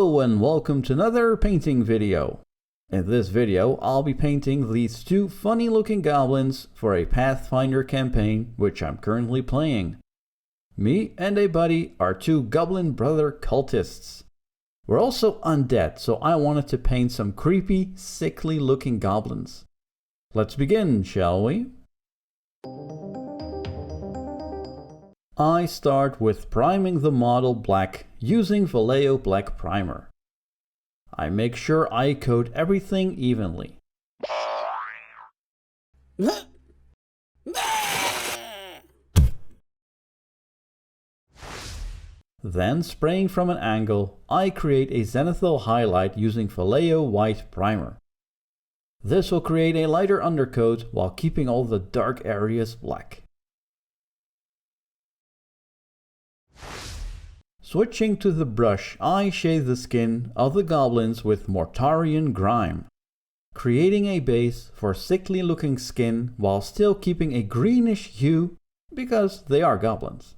Hello and welcome to another painting video. In this video I'll be painting these two funny looking goblins for a Pathfinder campaign which I'm currently playing. Me and a buddy are two goblin brother cultists. We're also undead, so I wanted to paint some creepy, sickly looking goblins. Let's begin, shall we? I start with priming the model black using Vallejo Black Primer. I make sure I coat everything evenly. Then, spraying from an angle, I create a zenithal highlight using Vallejo White Primer. This will create a lighter undercoat while keeping all the dark areas black. Switching to the brush, I shade the skin of the goblins with Mortarion Grime, creating a base for sickly looking skin while still keeping a greenish hue because they are goblins.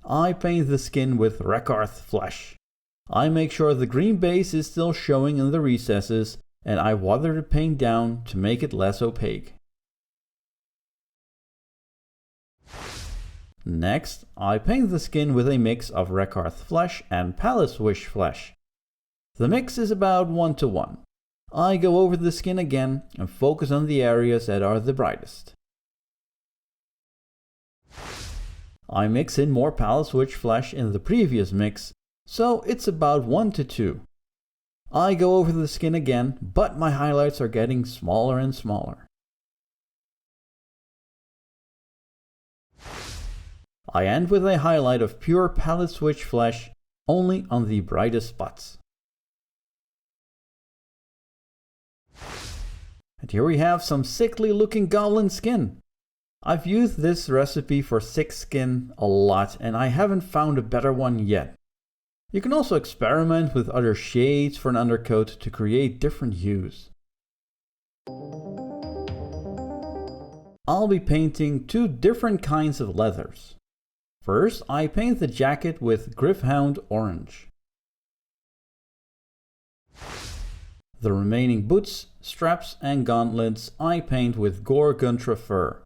I paint the skin with Rakarth Flesh. I make sure the green base is still showing in the recesses and I water the paint down to make it less opaque. Next, I paint the skin with a mix of Rakarth Flesh and Pallid Wish Flesh. The mix is about 1:1. I go over the skin again and focus on the areas that are the brightest. I mix in more Pallid Wish Flesh in the previous mix, so it's about 1:2. I go over the skin again, but my highlights are getting smaller and smaller. I end with a highlight of pure Pallid Wish Flesh, only on the brightest spots. And here we have some sickly looking goblin skin. I've used this recipe for sick skin a lot and I haven't found a better one yet. You can also experiment with other shades for an undercoat to create different hues. I'll be painting two different kinds of leathers. First, I paint the jacket with Gryph-Hound Orange. The remaining boots, straps and gauntlets I paint with Gore-Grunta Fur.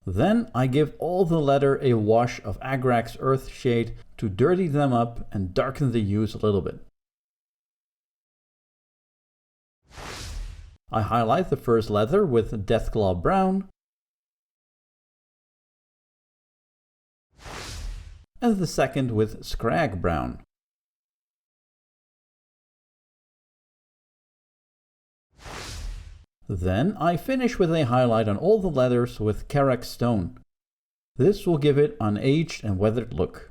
Then I give all the leather a wash of Agrax Earthshade to dirty them up and darken the hues a little bit. I highlight the first leather with Deathclaw Brown and the second with Scrag Brown. Then I finish with a highlight on all the leathers with Karak Stone. This will give it an aged and weathered look.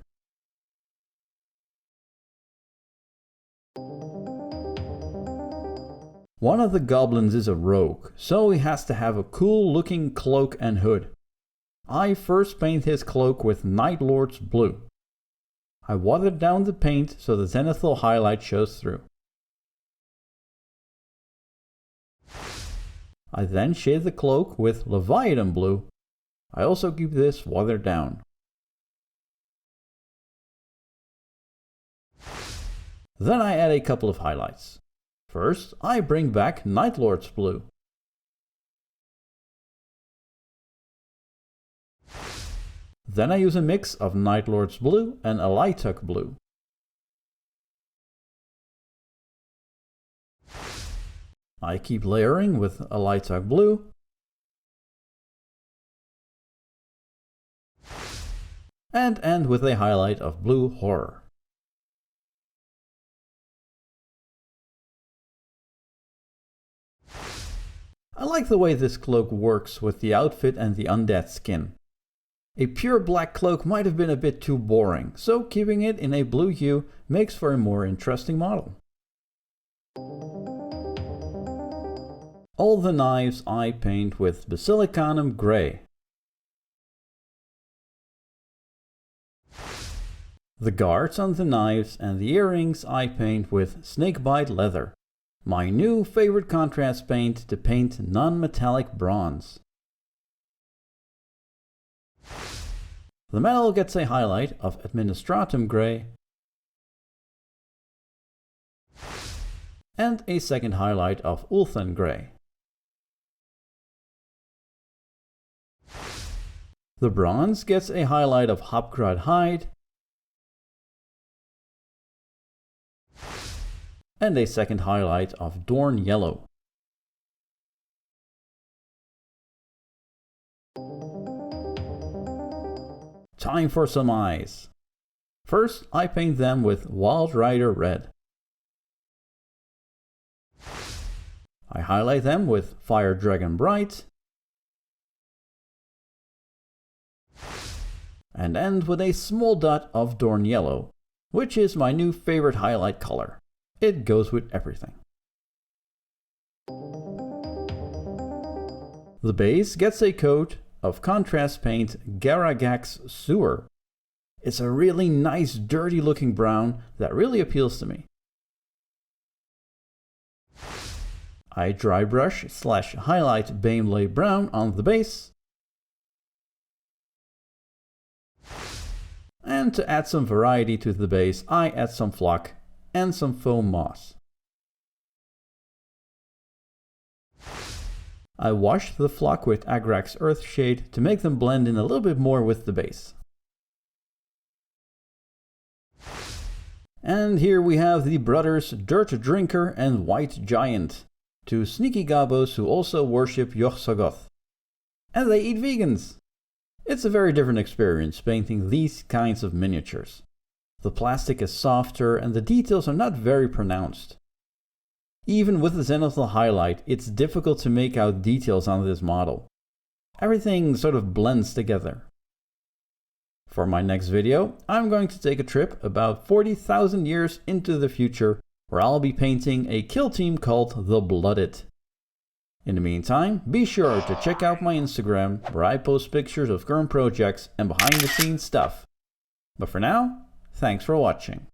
One of the goblins is a rogue, so he has to have a cool looking cloak and hood. I first paint his cloak with Nightlord's Blue. I watered down the paint so the zenithal highlight shows through. I then shade the cloak with Leviadon Blue. I also keep this watered down. Then I add a couple of highlights. First, I bring back Nightlord's Blue. Then I use a mix of Nightlord's Blue and Alaitoc Blue. I keep layering with Alaitoc Blue. And end with a highlight of Blue Horror. I like the way this cloak works with the outfit and the undead skin. A pure black cloak might have been a bit too boring, so keeping it in a blue hue makes for a more interesting model. All the knives I paint with Basilicanum Grey. The guards on the knives and the earrings I paint with Snakebite Leather. My new favorite contrast paint to paint non-metallic bronze. The metal gets a highlight of Administratum Grey and a second highlight of Ulthen Grey. The bronze gets a highlight of Hobgrot Hide and a second highlight of Dorn Yellow. Time for some eyes. First, I paint them with Wild Rider Red. I highlight them with Fire Dragon Bright and end with a small dot of Dorn Yellow, which is my new favorite highlight color. It goes with everything. The base gets a coat of contrast paint Garaghak's Sewer. It's a really nice dirty looking brown that really appeals to me. I dry brush / highlight Baneblade Brown on the base. And to add some variety to the base, I add some flock and some foam moss. I wash the flock with Agrax Earthshade to make them blend in a little bit more with the base. And here we have the brothers Dirt Drinker and White Giant, two sneaky gobos who also worship Yog-Sothoth. And they eat vegans! It's a very different experience painting these kinds of miniatures. The plastic is softer and the details are not very pronounced. Even with the zenithal highlight, it's difficult to make out details on this model. Everything sort of blends together. For my next video, I'm going to take a trip about 40,000 years into the future, where I'll be painting a kill team called the Blooded. In the meantime, be sure to check out my Instagram, where I post pictures of current projects and behind the scenes stuff. But for now, thanks for watching.